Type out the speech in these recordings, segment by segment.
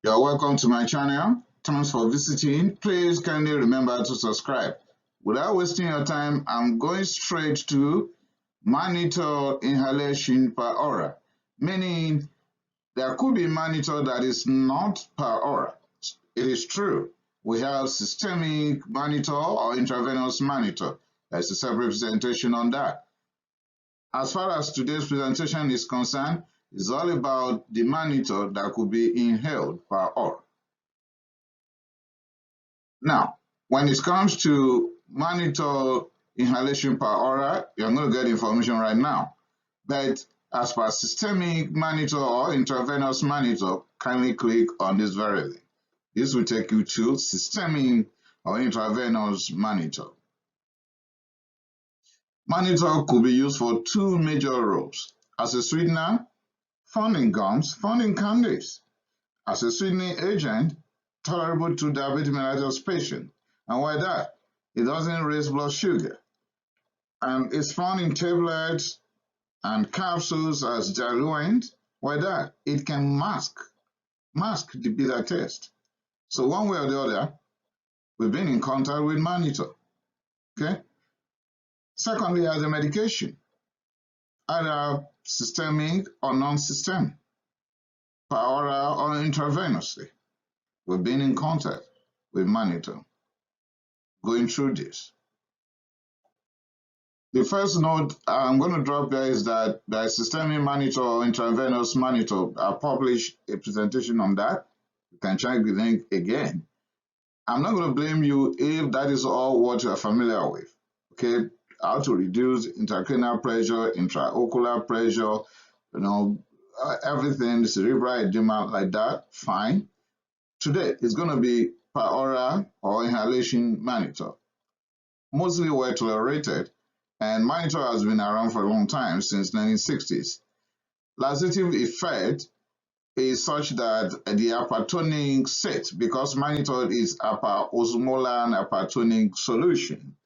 You're welcome to my channel. Thanks for visiting. Please kindly remember to subscribe. Without wasting your time, I'm going straight to mannitol inhalation per aura, meaning there could be mannitol that is not per aura. It is true. We have systemic mannitol or intravenous mannitol. There's a separate presentation on that. As far as today's presentation is concerned, it's all about the mannitol that could be inhaled per aura. Now, when it comes to mannitol inhalation per aura, you're going to get information right now. But as per systemic mannitol or intravenous mannitol, kindly click on this very link. This will take you to systemic or intravenous mannitol. Mannitol could be used for two major roles: as a sweetener, found gums, found candies; as a sweetening agent, tolerable to diabetic mellitus patients. And why that? It doesn't raise blood sugar. And it's found in tablets and capsules as diluent. Why that? It can mask the bitter taste. So one way or the other, we've been in contact with mannitol. Okay? Secondly, as a medication, either systemic or non-systemic, per aura or intravenously, we've been in contact with mannitol. Going through this. The first note I'm going to drop there is that there is systemic mannitol or intravenous mannitol. I published a presentation on that. You can check the link again. I'm not going to blame you if that is all what you are familiar with. Okay, how to reduce intracranial pressure, intraocular pressure, everything, cerebral edema like that, fine. Today it's going to be per aura or inhalation mannitol. Mostly well tolerated, and mannitol has been around for a long time, since 1960s. Laxative effect is such that the hypertonic state, because mannitol is osmolar and hypertonic solution,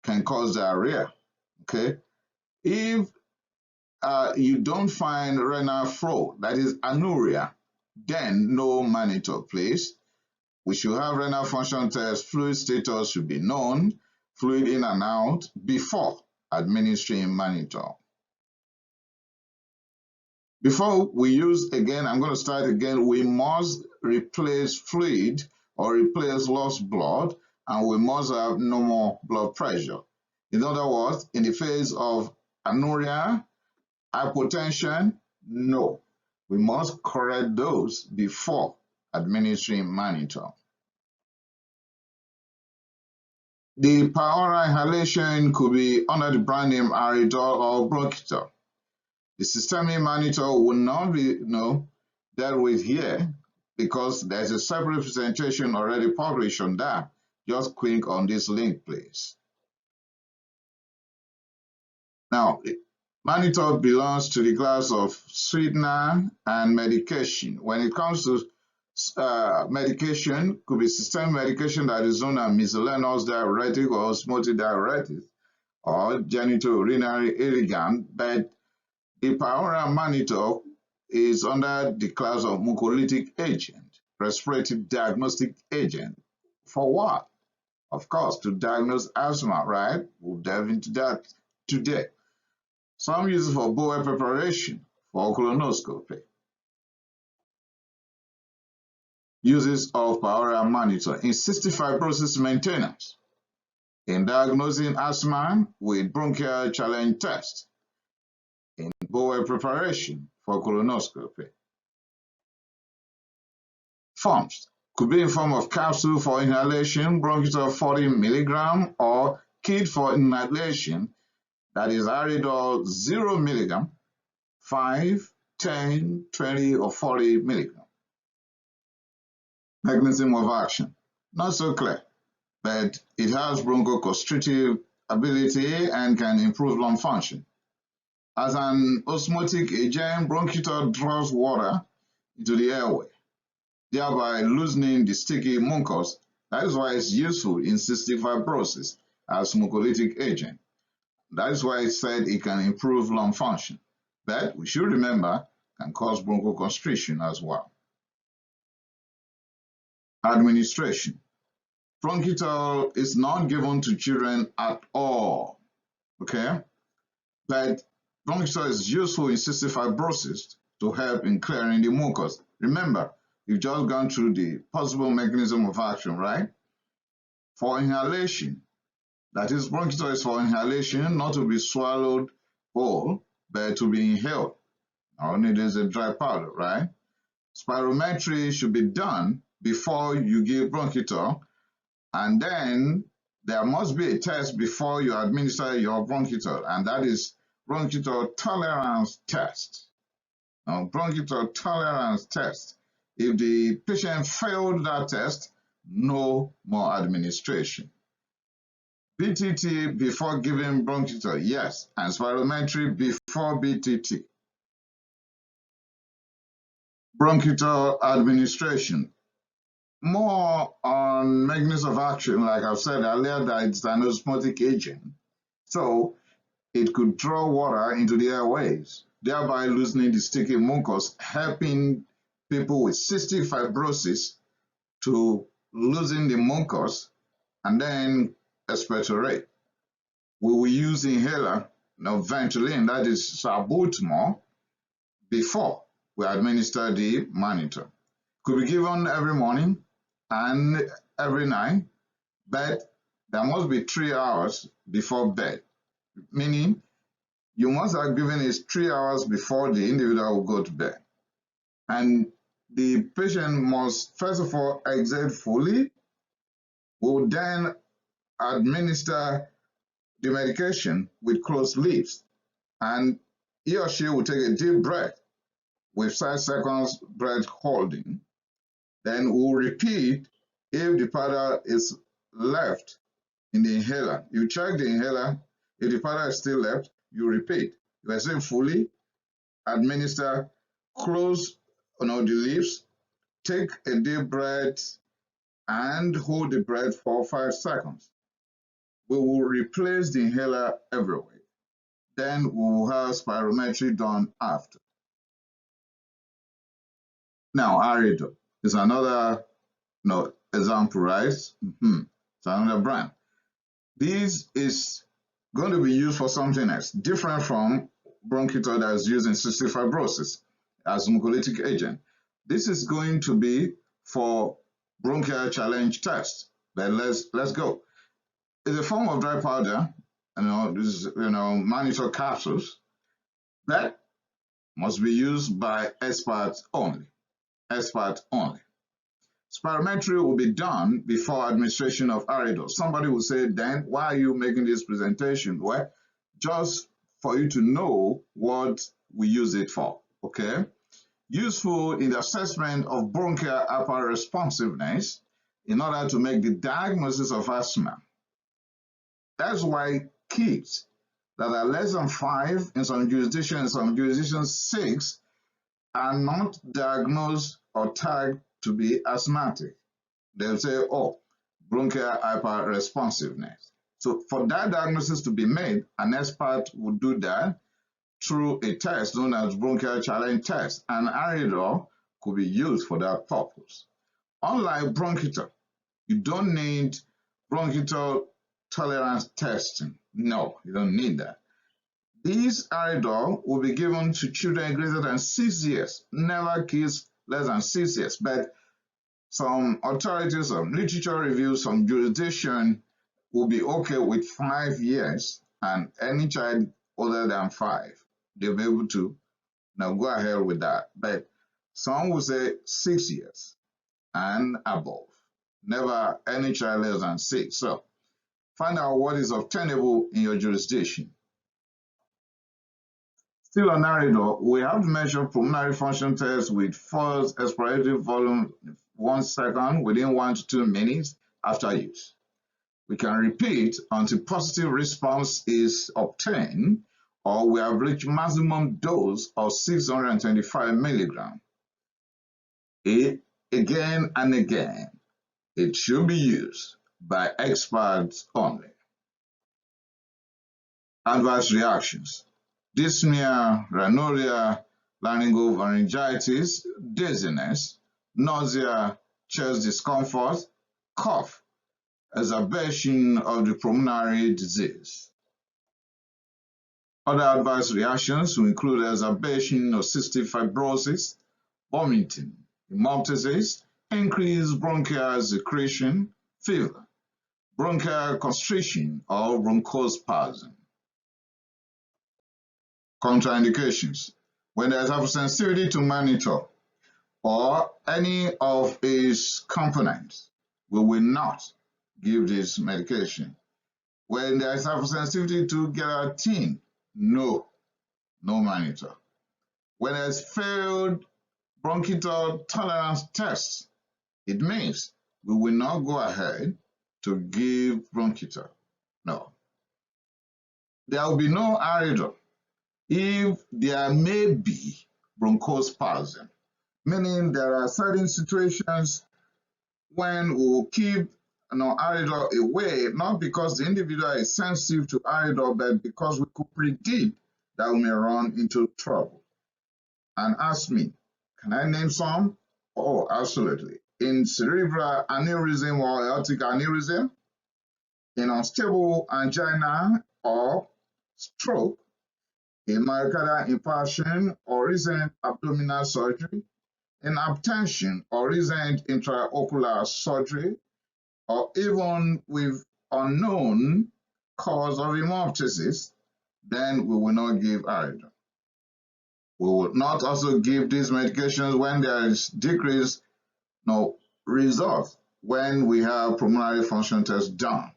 can cause diarrhea. Okay, if you don't find renal flow, that is anuria, then no mannitol, please. We should have renal function test. Fluid status should be known, fluid in and out, before administering mannitol. Before we use again, I'm going to start again, we must replace fluid or replace lost blood, and we must have normal blood pressure. In other words, in the phase of anuria, hypotension, no. We must correct those before administering mannitol. The per aura inhalation could be under the brand name Aridol or Bronchitol. The systemic mannitol will not be dealt with here because there's a separate presentation already published on that. Just click on this link, please. Now, mannitol belongs to the class of sweetener and medication. When it comes to medication, could be systemic medication that is known as miscellaneous diuretic or osmotic diuretic or genitourinary irrigant, but the per aura mannitol is under the class of mucolytic agent, respiratory diagnostic agent. For what? Of course, to diagnose asthma, right? We'll delve into that today. Some use it for Bowel preparation for colonoscopy. Uses of per aura mannitol in cystic fibrosis maintenance, in diagnosing asthma with bronchial challenge test, in Bowel preparation for colonoscopy. Forms could be in form of capsule for inhalation, Bronchitol 40 mg, or kit for inhalation, that is Aridol 0 mg, 5, 10, 20, or 40 mg. Mechanism of action, not so clear, but it has bronchoconstrictive ability and can improve lung function. As an osmotic agent, Bronchitol draws water into the airway, thereby loosening the sticky mucus. That is why it's useful in cystic fibrosis as mucolytic agent. That is why it said it can improve lung function. But we should remember, it can cause bronchoconstriction as well. Administration. Bronchitol is not given to children at all, okay? But bronchitol is useful in cystic fibrosis to help in clearing the mucus. Remember, you've just gone through the possible mechanism of action, right? For inhalation, that is, bronchitol is for inhalation, not to be swallowed whole, but to be inhaled. Only there's a dry powder, right? Spirometry should be done before you give bronchitol, and then there must be a test before you administer your bronchitol, and that is bronchitol tolerance test. Now, bronchitol tolerance test. If the patient failed that test, no more administration. BTT before giving bronchitol, yes, and spirometry before BTT. Bronchitol administration. More on mechanism of action, like I've said earlier, that it's an osmotic agent. So it could draw water into the airways, thereby loosening the sticky mucus, helping people with cystic fibrosis to loosen the mucus and then expectorate. We will use inhaler, Ventolin, that is salbutamol, before we administer the mannitol. Could be given every morning and every night, but there must be 3 hours before bed, meaning you must have given it 3 hours before the individual will go to bed. And the patient must, first of all, exhale fully. We will then administer the medication with closed lips, and he or she will take a deep breath with 5 seconds breath holding. Then we'll repeat if the powder is left in the inhaler. You check the inhaler. If the powder is still left, you repeat. You exhale fully, administer, close the lips, take a deep breath, and hold the breath for 5 seconds. We will replace the inhaler every week. Then we will have spirometry done after. Now, Aridol is another example, right? It's another brand. This is going to be used for something else, different from bronchitol that is used in cystic fibrosis as a mucolytic agent. This is going to be for bronchial challenge test. But let's go. It's a form of dry powder, this is mannitol capsules that must be used by experts only. Experts only. Spirometry will be done before administration of Aridol. Somebody will say, then why are you making this presentation? Well, just for you to know what we use it for, okay? Useful in the assessment of bronchial hyperresponsiveness in order to make the diagnosis of asthma. That's why kids that are less than 5 in some jurisdictions, 6, are not diagnosed or tagged to be asthmatic. They'll say, oh, bronchial hyperresponsiveness. So for that diagnosis to be made, an expert will do that through a test known as bronchial challenge test, and Aridol could be used for that purpose. Unlike bronchitol, you don't need bronchitol tolerance testing. No, you don't need that. This Aridol will be given to children greater than 6 years, never kids less than 6 years, but some authorities, some literature reviews, some jurisdiction will be okay with 5 years, and any child older than 5, they'll be able to go ahead with that. But some will say 6 years and above, never any child less than 6. So find out what is obtainable in your jurisdiction. Still on Aridol, we have to measure pulmonary function test with forced expiratory volume 1 second within 1 to 2 minutes after use. We can repeat until positive response is obtained, or we have reached maximum dose of 625 milligrams. Again and again, it should be used by experts only. Adverse reactions: dyspnea, rhinorrhea, laryngolaryngitis, dizziness, nausea, chest discomfort, cough, exacerbation of the pulmonary disease. Other adverse reactions will include exacerbation of cystic fibrosis, vomiting, hemoptysis, increased bronchial secretion, fever, bronchial constriction, or bronchospasm. Contraindications. When there is hypersensitivity to mannitol or any of its components, we will not give this medication. When there is hypersensitivity to gelatin, no mannitol. When there is failed bronchial tolerance test, it means we will not go ahead to give bronchitol. No. There will be no Aridol if there may be bronchospasm, meaning there are certain situations when we will keep Aridol away, not because the individual is sensitive to Aridol, but because we could predict that we may run into trouble. And ask me, can I name some? Oh, absolutely. In cerebral aneurysm or aortic aneurysm, in unstable angina or stroke, in myocardial infarction or recent abdominal surgery, in hypertension or recent intraocular surgery, or even with unknown cause of hemoptysis, then we will not give Aridol. We will not also give these medications when there is decreased results when we have pulmonary function tests done.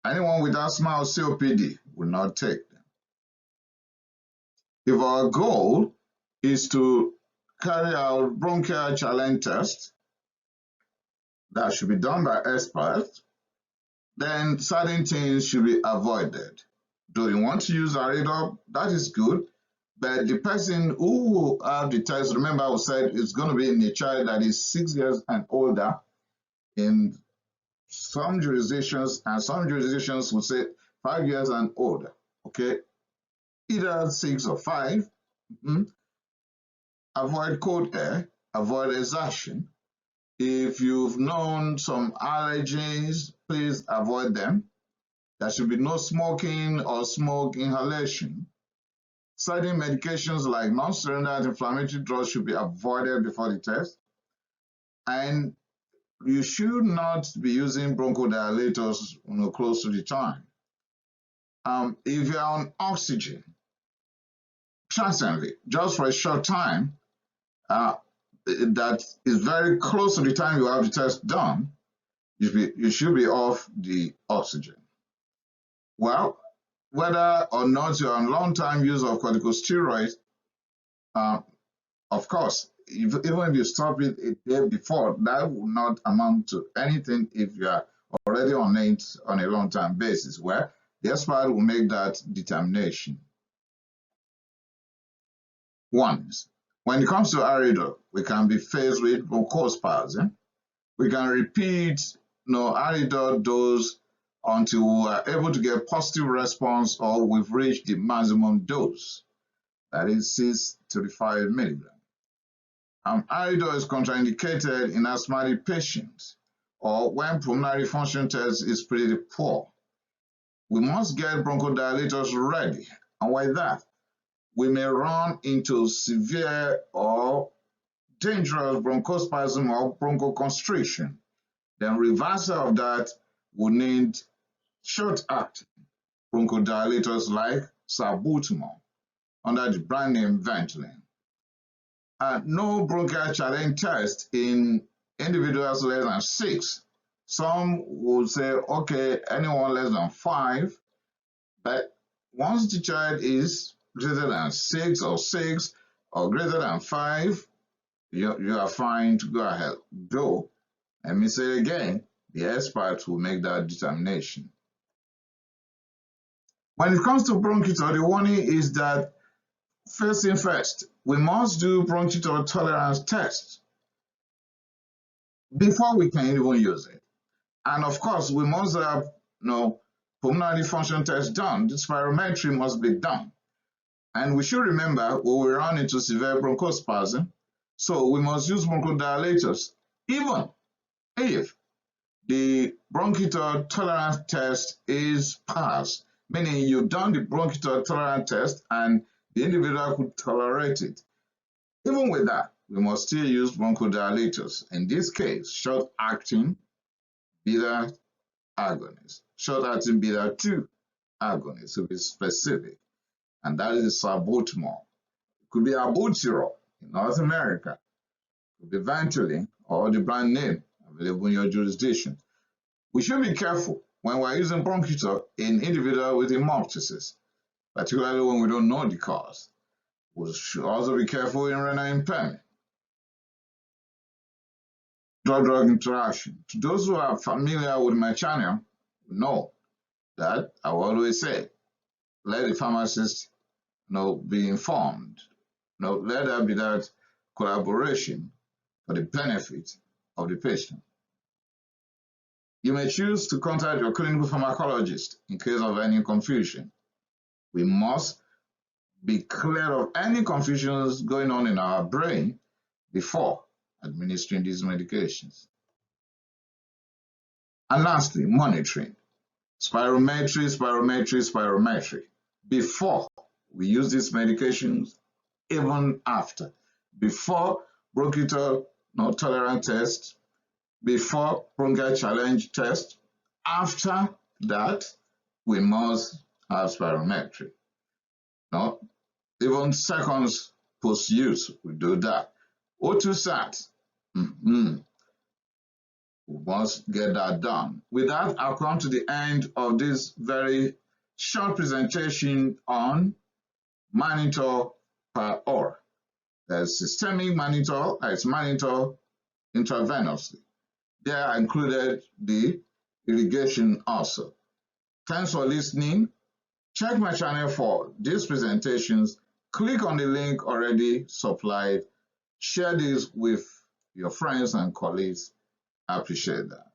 Anyone with asthma or COPD will not take them. If our goal is to carry out bronchial challenge test that should be done by experts, then certain things should be avoided. Though you want to use Aridol, that is good, but the person who will have the test, remember I said it's going to be in a child that is 6 years and older in some jurisdictions, and some jurisdictions will say 5 years and older, okay? Either 6 or 5. Avoid cold air, avoid exertion. If you've known some allergies, please avoid them. There should be no smoking or smoke inhalation. Certain medications like non-steroidal anti-inflammatory drugs should be avoided before the test. And you should not be using bronchodilators close to the time. If you're on oxygen, transiently, just for a short time, that is very close to the time you have the test done, you should be off the oxygen. Well, whether or not you're on long-time use of corticosteroids, of course, even if you stop it a day before, that will not amount to anything if you are already on it on a long-term basis, where the expert will make that determination. One, when it comes to Aridol, we can be faced with bronchospasm. We can repeat Aridol dose until we are able to get positive response or we've reached the maximum dose, that is 6 to 5 milligrams. Aridol is contraindicated in asthmatic patients or when pulmonary function test is pretty poor. We must get bronchodilators ready, and with that, we may run into severe or dangerous bronchospasm or bronchoconstriction. Then reversal of that will need short-acting bronchodilators like salbutamol under the brand name Ventolin. No bronchial challenge test in individuals less than 6. Some would say, okay, anyone less than 5, but once the child is greater than 6 or greater than 5, you are fine to go ahead. Though, let me say again, the experts will make that determination. When it comes to bronchitol, the warning is that first thing first, we must do bronchitol tolerance test before we can even use it. And of course, we must have pulmonary function test done. The spirometry must be done. And we should remember we will run into severe bronchospasm, so we must use bronchodilators even if the Bronchitol tolerance test is passed, meaning you've done the Bronchitol tolerance test and the individual could tolerate it. Even with that, we must still use bronchodilators. In this case, short-acting beta agonists, short-acting beta 2 agonists to be specific, and that is salbutamol. It could be albuterol in North America, it could be Ventolin or the brand name available in your jurisdiction. We should be careful when we're using Bronchitol in individuals with hemoptysis, particularly when we don't know the cause. We should also be careful in renal impairment. Drug-drug interaction. To those who are familiar with my channel, know that I will always say, let the pharmacist be informed. Let there be that collaboration for the benefit of the patient. You may choose to contact your clinical pharmacologist in case of any confusion. We must be clear of any confusions going on in our brain before administering these medications. And lastly, monitoring. Spirometry. Before we use these medications, even after. Before Bronchitol tolerance test, before bronchial challenge test, after that, we must have spirometry. Even seconds post-use, we do that. O2 sat, we must get that done. With that, I'll come to the end of this very short presentation on mannitol per hour. There's systemic mannitol, that's mannitol intravenously. There I included the irrigation also. Thanks for listening. Check my channel for these presentations. Click on the link already supplied. Share this with your friends and colleagues. I appreciate that.